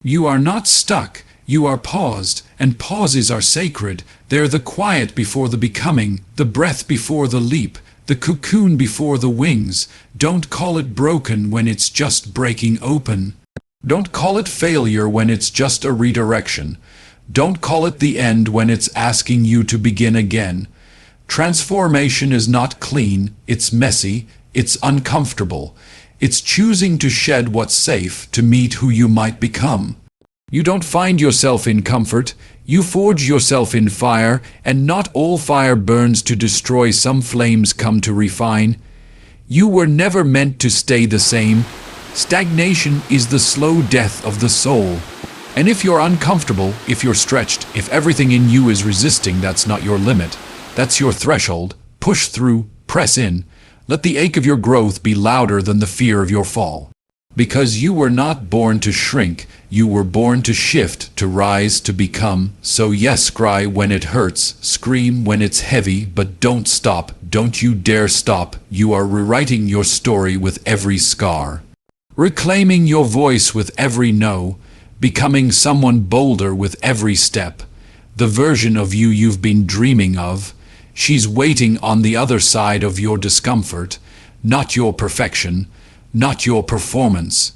You are not stuck, you are paused, and pauses are sacred. They're the quiet before the becoming, the breath before the leap, the cocoon before the wings. Don't call it broken when it's just breaking open. Don't call it failure when it's just a redirection. Don't call it the end when it's asking you to begin again. Transformation is not clean, it's messy, it's uncomfortable. It's choosing to shed what's safe to meet who you might become. You don't find yourself in comfort, you forge yourself in fire, and not all fire burns to destroy, some flames come to refine. You were never meant to stay the same. Stagnation is the slow death of the soul. And if you're uncomfortable, if you're stretched, if everything in you is resisting, that's not your limit. That's your threshold. Push through, press in. Let the ache of your growth be louder than the fear of your fall. Because you were not born to shrink, you were born to shift, to rise, to become. So yes, cry when it hurts, scream when it's heavy, but don't stop, don't you dare stop. You are rewriting your story with every scar. Reclaiming your voice with every no, becoming someone bolder with every step. The version of you you've been dreaming of. She's waiting on the other side of your discomfort, not your perfection, not your performance.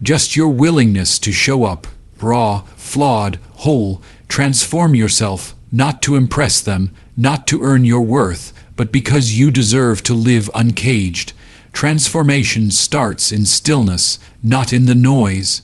Just your willingness to show up, raw, flawed, whole. Transform yourself, not to impress them, not to earn your worth, but because you deserve to live uncaged. Transformation starts in stillness, not in the noise.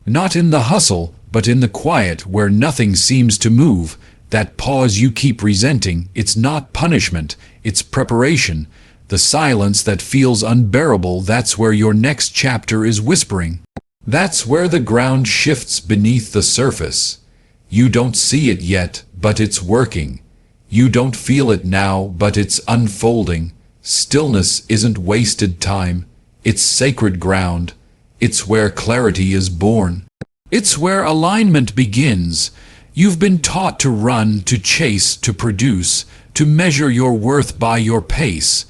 Not in the hustle, but in the quiet where nothing seems to move. That pause you keep resenting, it's not punishment, it's preparation. The silence that feels unbearable, that's where your next chapter is whispering. That's where the ground shifts beneath the surface. You don't see it yet, but it's working. You don't feel it now, but it's unfolding. Stillness isn't wasted time. It's sacred ground. It's where clarity is born. It's where alignment begins. You've been taught to run, to chase, to produce, to measure your worth by your pace.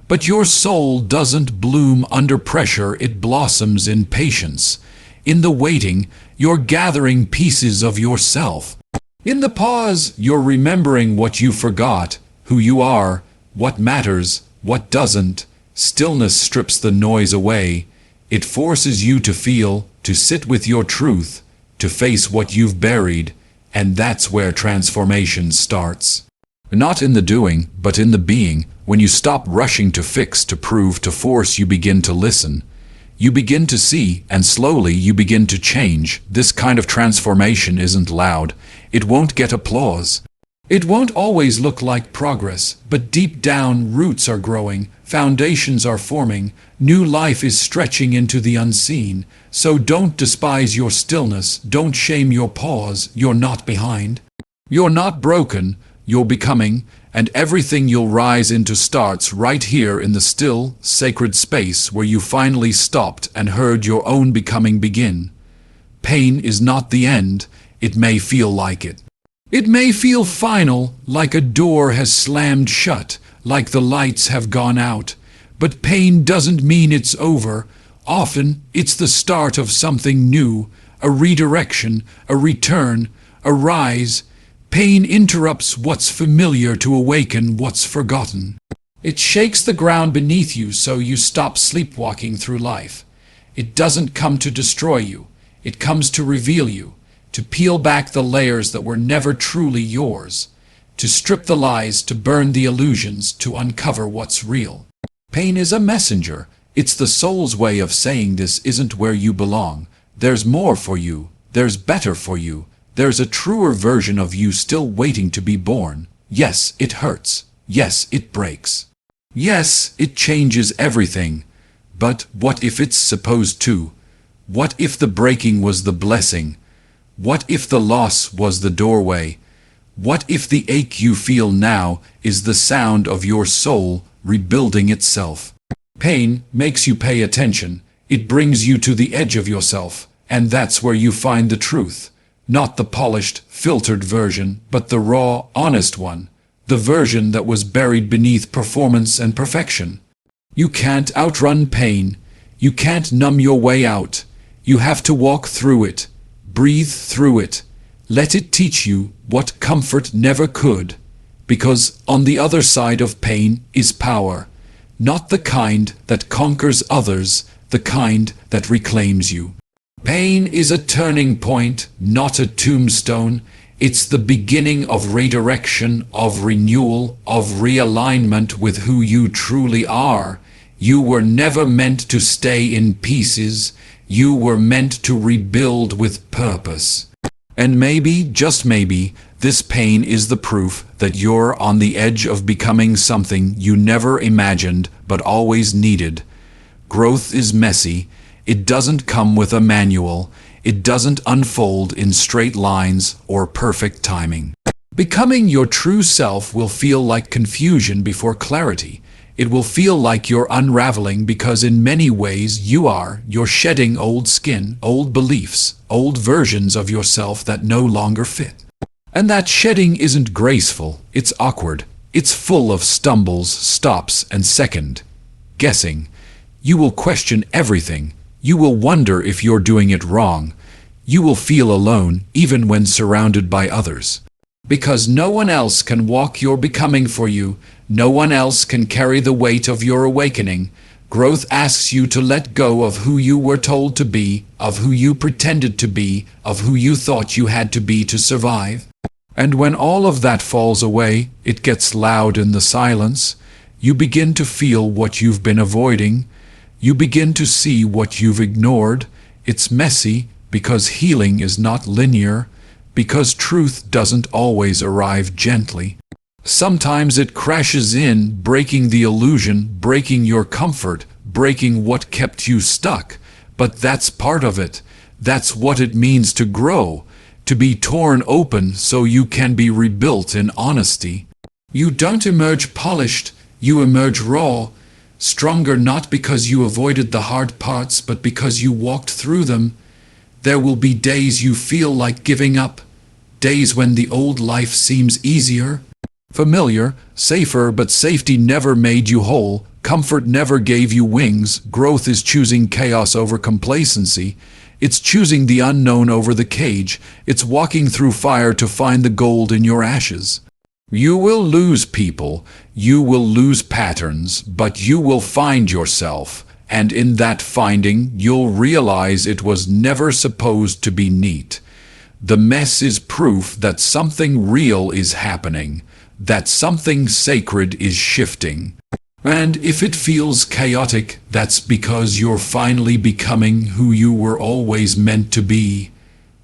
But your soul doesn't bloom under pressure, it blossoms in patience. In the waiting, you're gathering pieces of yourself. In the pause, you're remembering what you forgot, who you are, what matters, what doesn't. Stillness strips the noise away. It forces you to feel, to sit with your truth, to face what you've buried. And that's where transformation starts. Not in the doing, but in the being. When you stop rushing to fix, to prove, to force, you begin to listen. You begin to see, and slowly you begin to change. This kind of transformation isn't loud. It won't get applause. It won't always look like progress, but deep down roots are growing, foundations are forming, new life is stretching into the unseen. So don't despise your stillness, don't shame your pause, you're not behind. You're not broken, you're becoming, and everything you'll rise into starts right here in the still, sacred space where you finally stopped and heard your own becoming begin. Pain is not the end, it may feel like it. It may feel final, like a door has slammed shut, like the lights have gone out. But pain doesn't mean it's over. Often, it's the start of something new, a redirection, a return, a rise. Pain interrupts what's familiar to awaken what's forgotten. It shakes the ground beneath you so you stop sleepwalking through life. It doesn't come to destroy you. It comes to reveal you, to peel back the layers that were never truly yours, to strip the lies, to burn the illusions, to uncover what's real. Pain is a messenger. It's the soul's way of saying this isn't where you belong. There's more for you. There's better for you. There's a truer version of you still waiting to be born. Yes, it hurts. Yes, it breaks. Yes, it changes everything. But what if it's supposed to? What if the breaking was the blessing? What if the loss was the doorway? What if the ache you feel now is the sound of your soul rebuilding itself? Pain makes you pay attention. It brings you to the edge of yourself, and that's where you find the truth. Not the polished, filtered version, but the raw, honest one. The version that was buried beneath performance and perfection. You can't outrun pain. You can't numb your way out. You have to walk through it. breathe through it. Let it teach you what comfort never could. Because on the other side of pain is power. Not the kind that conquers others, the kind that reclaims you. Pain is a turning point, not a tombstone. It's the beginning of redirection, of renewal, of realignment with who you truly are. You were never meant to stay in pieces. You were meant to rebuild with purpose. And maybe, just maybe, this pain is the proof that you're on the edge of becoming something you never imagined but always needed. Growth is messy. It doesn't come with a manual. It doesn't unfold in straight lines or perfect timing. Becoming your true self will feel like confusion before clarity. It will feel like you're unraveling because in many ways you're shedding old skin, old beliefs, old versions of yourself that no longer fit. And that shedding isn't graceful, it's awkward. It's full of stumbles, stops, and second guessing. You will question everything. You will wonder if you're doing it wrong. You will feel alone, even when surrounded by others. Because no one else can walk your becoming for you. No one else can carry the weight of your awakening. Growth asks you to let go of who you were told to be, of who you pretended to be, of who you thought you had to be to survive. And when all of that falls away, it gets loud in the silence. You begin to feel what you've been avoiding. You begin to see what you've ignored. It's messy because healing is not linear, because truth doesn't always arrive gently. Sometimes it crashes in, breaking the illusion, breaking your comfort, breaking what kept you stuck. But that's part of it. That's what it means to grow, to be torn open so you can be rebuilt in honesty. You don't emerge polished, you emerge raw, stronger not because you avoided the hard parts, but because you walked through them. There will be days you feel like giving up, days when the old life seems easier, familiar, safer, but safety never made you whole. Comfort never gave you wings. Growth is choosing chaos over complacency. It's choosing the unknown over the cage. It's walking through fire to find the gold in your ashes. You will lose people. You will lose patterns, but you will find yourself. And in that finding, you'll realize it was never supposed to be neat. The mess is proof that something real is happening, that something sacred is shifting. And if it feels chaotic, that's because you're finally becoming who you were always meant to be.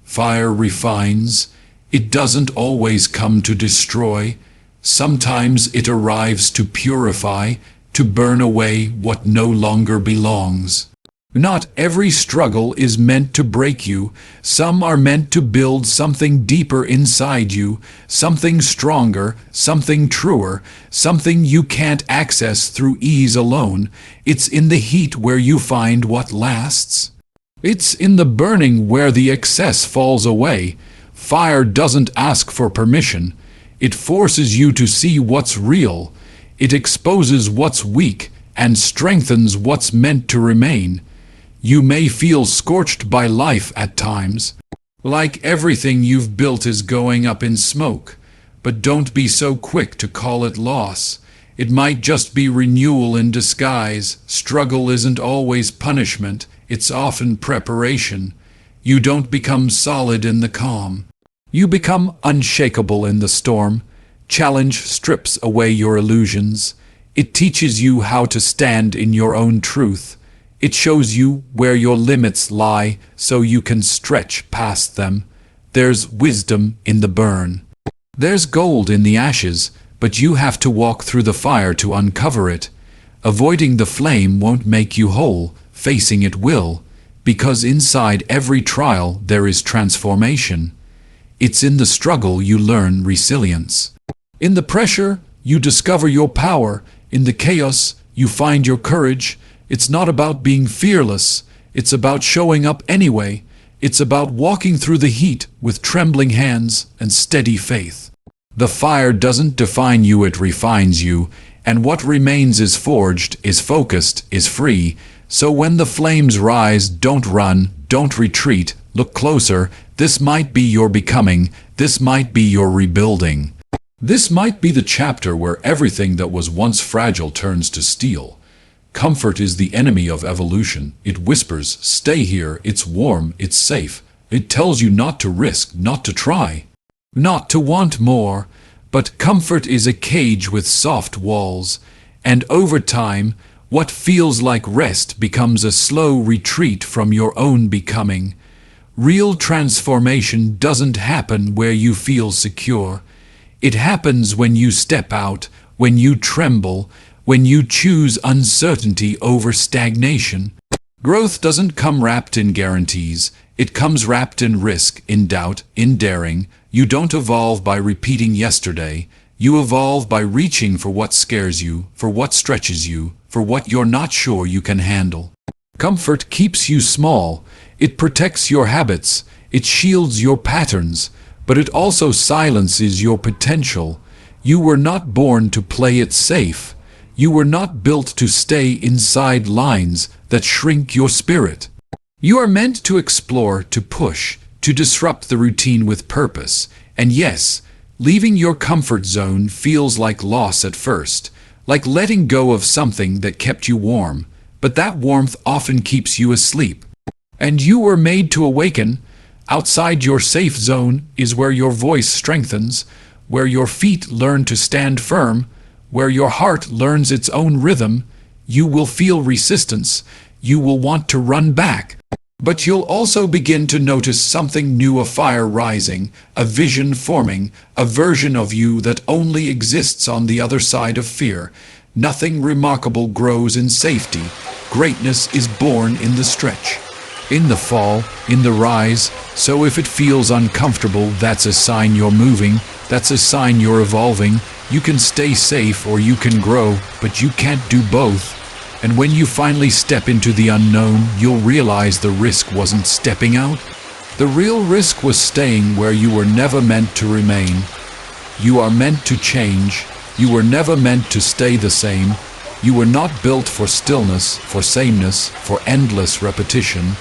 Fire refines. It doesn't always come to destroy. Sometimes it arrives to purify, to burn away what no longer belongs. Not every struggle is meant to break you. Some are meant to build something deeper inside you, something stronger, something truer, something you can't access through ease alone. It's in the heat where you find what lasts. It's in the burning where the excess falls away. Fire doesn't ask for permission. It forces you to see what's real. It exposes what's weak and strengthens what's meant to remain. You may feel scorched by life at times, like everything you've built is going up in smoke, but don't be so quick to call it loss. It might just be renewal in disguise. Struggle isn't always punishment, it's often preparation. You don't become solid in the calm. You become unshakable in the storm. Challenge strips away your illusions. It teaches you how to stand in your own truth. It shows you where your limits lie so you can stretch past them. There's wisdom in the burn. There's gold in the ashes, but you have to walk through the fire to uncover it. Avoiding the flame won't make you whole, facing it will, because inside every trial there is transformation. It's in the struggle you learn resilience. In the pressure, you discover your power. In the chaos, you find your courage. It's not about being fearless. It's about showing up anyway. It's about walking through the heat with trembling hands and steady faith. The fire doesn't define you, it refines you. And what remains is forged, is focused, is free. So when the flames rise, don't run, don't retreat. Look closer, this might be your becoming, this might be your rebuilding. This might be the chapter where everything that was once fragile turns to steel. Comfort is the enemy of evolution. It whispers, stay here, it's warm, it's safe. It tells you not to risk, not to try, not to want more. But comfort is a cage with soft walls, and over time, what feels like rest becomes a slow retreat from your own becoming. Real transformation doesn't happen where you feel secure. It happens when you step out, when you tremble, when you choose uncertainty over stagnation. Growth doesn't come wrapped in guarantees. It comes wrapped in risk, in doubt, in daring. You don't evolve by repeating yesterday. You evolve by reaching for what scares you, for what stretches you, for what you're not sure you can handle. Comfort keeps you small. It protects your habits. It shields your patterns. But it also silences your potential. You were not born to play it safe. You were not built to stay inside lines that shrink your spirit. You are meant to explore, to push, to disrupt the routine with purpose. And yes, leaving your comfort zone feels like loss at first, like letting go of something that kept you warm, but that warmth often keeps you asleep. And you were made to awaken. Outside your safe zone is where your voice strengthens, where your feet learn to stand firm, where your heart learns its own rhythm. You will feel resistance. You will want to run back. But you'll also begin to notice something new, a fire rising, a vision forming, a version of you that only exists on the other side of fear. Nothing remarkable grows in safety. Greatness is born in the stretch, in the fall, in the rise. So if it feels uncomfortable, that's a sign you're moving. That's a sign you're evolving. You can stay safe or you can grow, but you can't do both. And when you finally step into the unknown, you'll realize the risk wasn't stepping out. The real risk was staying where you were never meant to remain. You are meant to change. You were never meant to stay the same. You were not built for stillness, for sameness, for endless repetition.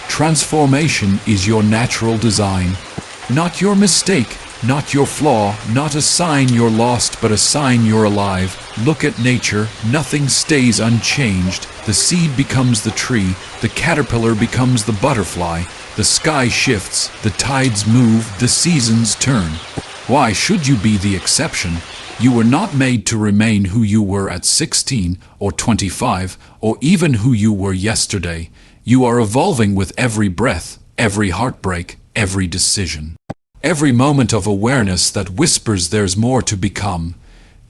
Transformation is your natural design, not your mistake, not your flaw, not a sign you're lost, but a sign you're alive. Look at nature. Nothing stays unchanged. The seed becomes the tree. The caterpillar becomes the butterfly. The sky shifts. The tides move. The seasons turn. Why should you be the exception? You were not made to remain who you were at 16 or 25 or even who you were yesterday. You are evolving with every breath, every heartbreak, every decision. Every moment of awareness that whispers there's more to become.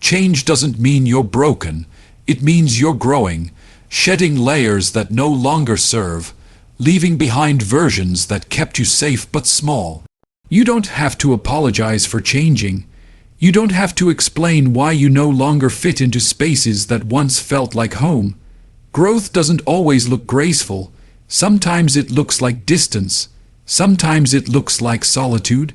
Change doesn't mean you're broken. It means you're growing, shedding layers that no longer serve, leaving behind versions that kept you safe but small. You don't have to apologize for changing. You don't have to explain why you no longer fit into spaces that once felt like home. Growth doesn't always look graceful. Sometimes it looks like distance. Sometimes it looks like solitude.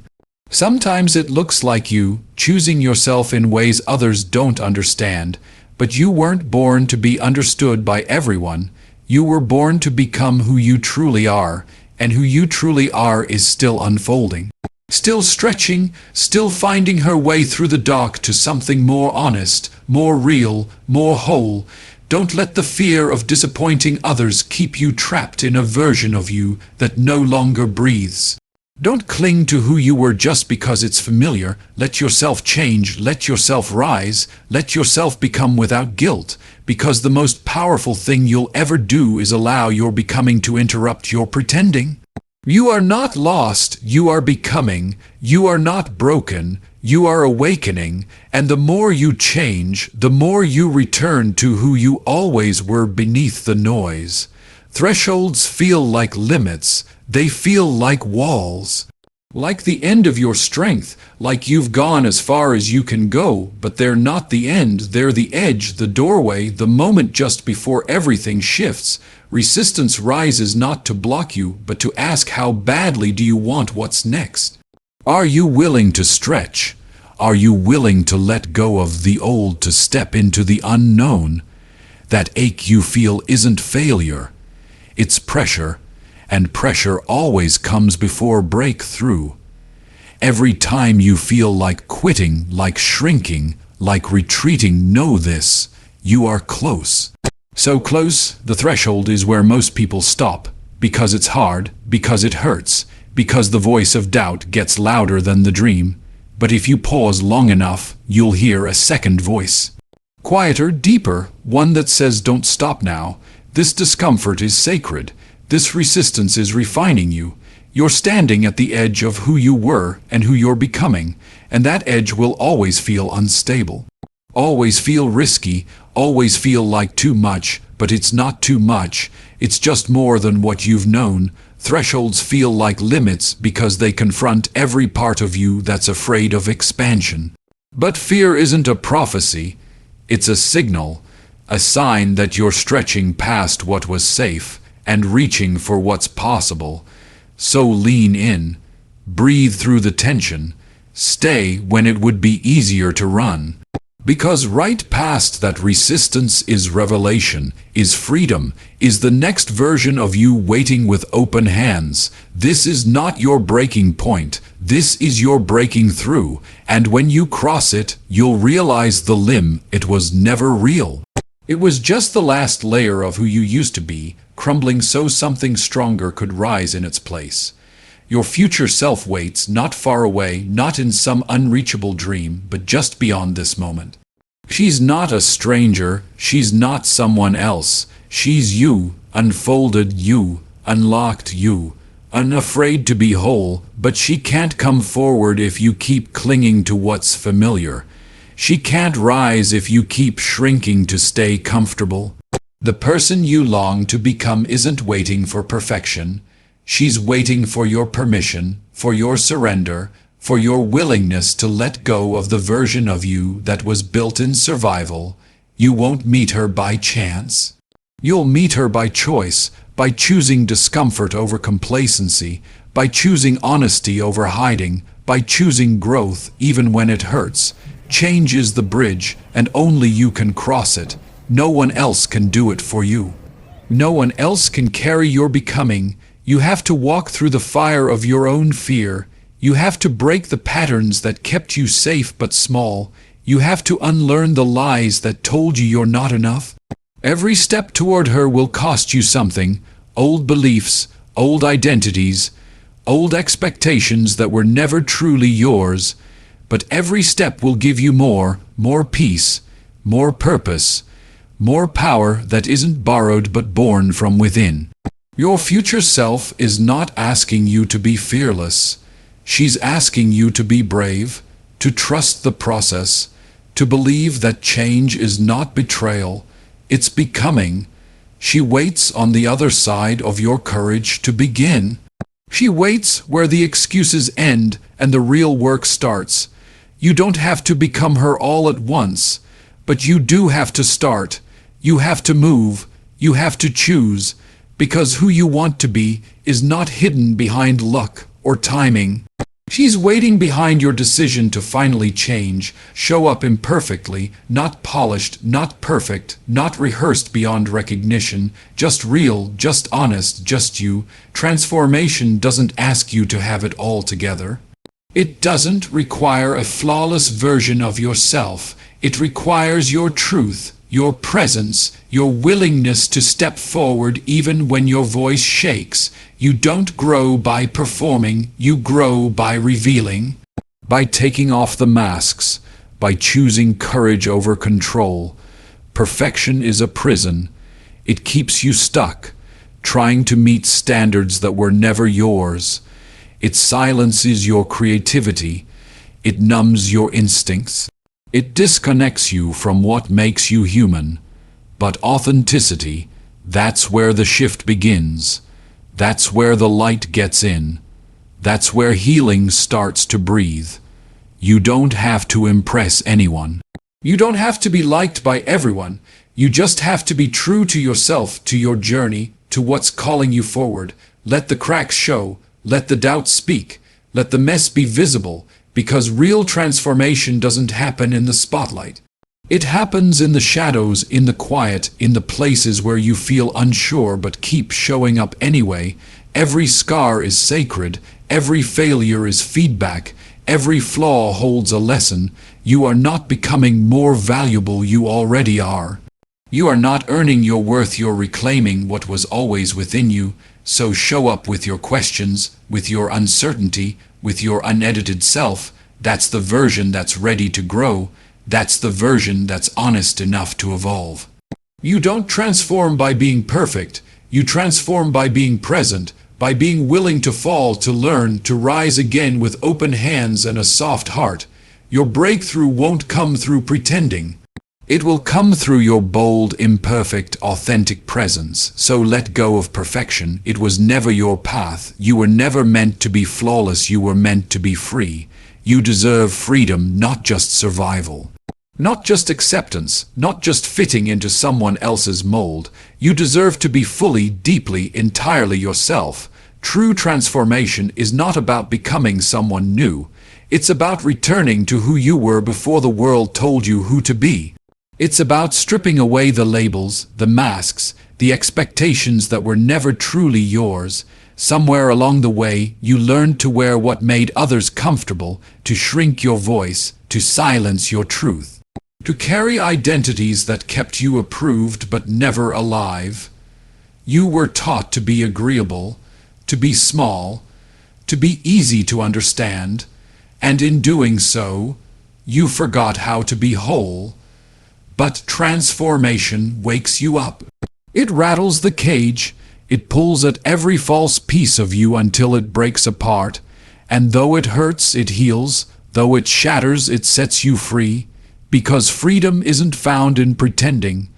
Sometimes it looks like you choosing yourself in ways others don't understand. But you weren't born to be understood by everyone. You were born to become who you truly are, and who you truly are is still unfolding. Still stretching, still finding her way through the dark to something more honest, more real, more whole. Don't let the fear of disappointing others keep you trapped in a version of you that no longer breathes. Don't cling to who you were just because it's familiar. Let yourself change, let yourself rise, let yourself become without guilt, because the most powerful thing you'll ever do is allow your becoming to interrupt your pretending. You are not lost, you are becoming. You are not broken, you are awakening. And the more you change, the more you return to who you always were beneath the noise. Thresholds feel like limits, they feel like walls. Like the end of your strength, like you've gone as far as you can go, but they're not the end, they're the edge, the doorway, the moment just before everything shifts. Resistance rises not to block you, but to ask how badly do you want what's next? Are you willing to stretch? Are you willing to let go of the old to step into the unknown? That ache you feel isn't failure, it's pressure. and pressure always comes before breakthrough. Every time you feel like quitting, like shrinking, like retreating, know this: you are close. So close, the threshold is where most people stop, because it's hard, because it hurts, because the voice of doubt gets louder than the dream. But if you pause long enough, you'll hear a second voice. Quieter, deeper, one that says, don't stop now. This discomfort is sacred. This resistance is refining you. You're standing at the edge of who you were and who you're becoming, and that edge will always feel unstable. Always feel risky, always feel like too much, but it's not too much. It's just more than what you've known. Thresholds feel like limits because they confront every part of you that's afraid of expansion. But fear isn't a prophecy. It's a signal, a sign that you're stretching past what was safe and reaching for what's possible. So lean in, breathe through the tension, stay when it would be easier to run. Because right past that resistance is revelation, is freedom, is the next version of you waiting with open hands. This is not your breaking point. This is your breaking through. And when you cross it, you'll realize the limb, it was never real. It was just the last layer of who you used to be, crumbling so something stronger could rise in its place. Your future self waits, not far away, not in some unreachable dream, but just beyond this moment. She's not a stranger, she's not someone else. She's you, unfolded you, unlocked you, unafraid to be whole, but she can't come forward if you keep clinging to what's familiar. She can't rise if you keep shrinking to stay comfortable. The person you long to become isn't waiting for perfection. She's waiting for your permission, for your surrender, for your willingness to let go of the version of you that was built in survival. You won't meet her by chance. You'll meet her by choice, by choosing discomfort over complacency, by choosing honesty over hiding, by choosing growth even when it hurts. Change is the bridge, and only you can cross it. No one else can do it for you. No one else can carry your becoming. You have to walk through the fire of your own fear. You have to break the patterns that kept you safe but small. You have to unlearn the lies that told you you're not enough. Every step toward her will cost you something. Old beliefs, old identities, old expectations that were never truly yours. But every step will give you more peace, more purpose, more power that isn't borrowed but born from within. Your future self is not asking you to be fearless. She's asking you to be brave, to trust the process, to believe that change is not betrayal, it's becoming. She waits on the other side of your courage to begin. She waits where the excuses end and the real work starts. You don't have to become her all at once, but you do have to start. You have to move. You have to choose, because who you want to be is not hidden behind luck or timing. She's waiting behind your decision to finally change, show up imperfectly, not polished, not perfect, not rehearsed beyond recognition, just real, just honest, just you. Transformation doesn't ask you to have it all together. It doesn't require a flawless version of yourself. It requires your truth, your presence, your willingness to step forward even when your voice shakes. You don't grow by performing, you grow by revealing. By taking off the masks, by choosing courage over control. Perfection is a prison. It keeps you stuck, trying to meet standards that were never yours. It silences your creativity. It numbs your instincts. It disconnects you from what makes you human. But authenticity, that's where the shift begins. That's where the light gets in. That's where healing starts to breathe. You don't have to impress anyone. You don't have to be liked by everyone. You just have to be true to yourself, to your journey, to what's calling you forward. Let the cracks show. Let the doubts speak. Let the mess be visible. Because real transformation doesn't happen in the spotlight. It happens in the shadows, in the quiet, in the places where you feel unsure but keep showing up anyway. Every scar is sacred, every failure is feedback, every flaw holds a lesson. You are not becoming more valuable, you already are. You are not earning your worth, you're reclaiming what was always within you. So show up with your questions, with your uncertainty, with your unedited self. That's the version that's ready to grow. That's the version that's honest enough to evolve. You don't transform by being perfect. You transform by being present, by being willing to fall, to learn, to rise again with open hands and a soft heart. Your breakthrough won't come through pretending. It will come through your bold, imperfect, authentic presence. So let go of perfection. It was never your path. You were never meant to be flawless. You were meant to be free. You deserve freedom, not just survival. Not just acceptance, not just fitting into someone else's mold. You deserve to be fully, deeply, entirely yourself. True transformation is not about becoming someone new. It's about returning to who you were before the world told you who to be. It's about stripping away the labels, the masks, the expectations that were never truly yours. Somewhere along the way, you learned to wear what made others comfortable, to shrink your voice, to silence your truth, to carry identities that kept you approved but never alive. You were taught to be agreeable, to be small, to be easy to understand, and in doing so, you forgot how to be whole. But transformation wakes you up. It rattles the cage. It pulls at every false piece of you until it breaks apart. And though it hurts, it heals. Though it shatters, it sets you free. Because freedom isn't found in pretending.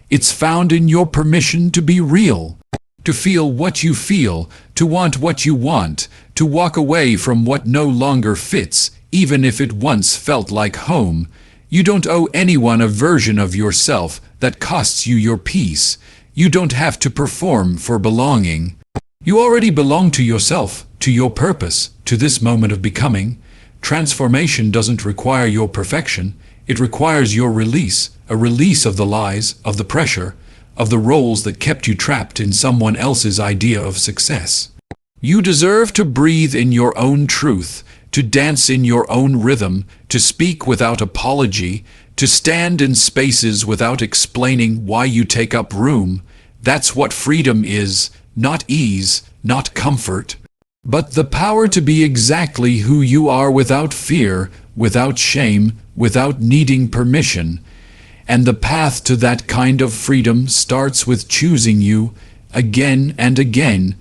It's found in your permission to be real. To feel what you feel. To want what you want. To walk away from what no longer fits, even if it once felt like home. You don't owe anyone a version of yourself that costs you your peace. You don't have to perform for belonging. You already belong to yourself, to your purpose, to this moment of becoming. Transformation doesn't require your perfection. It requires your release, a release of the lies, of the pressure, of the roles that kept you trapped in someone else's idea of success. You deserve to breathe in your own truth, to dance in your own rhythm, to speak without apology, to stand in spaces without explaining why you take up room. That's what freedom is, not ease, not comfort, but the power to be exactly who you are without fear, without shame, without needing permission. And the path to that kind of freedom starts with choosing you again and again,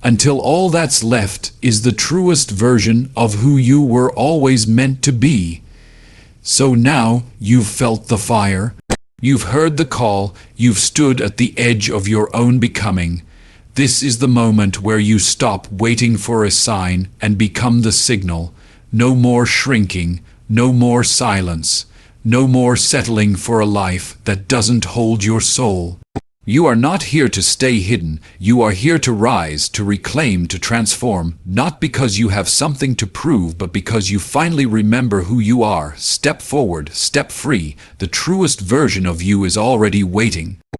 until all that's left is the truest version of who you were always meant to be. So now you've felt the fire, you've heard the call, you've stood at the edge of your own becoming. This is the moment where you stop waiting for a sign and become the signal. No more shrinking, no more silence, no more settling for a life that doesn't hold your soul. You are not here to stay hidden. You are here to rise, to reclaim, to transform, not because you have something to prove, but because you finally remember who you are. Step forward, step free. The truest version of you is already waiting.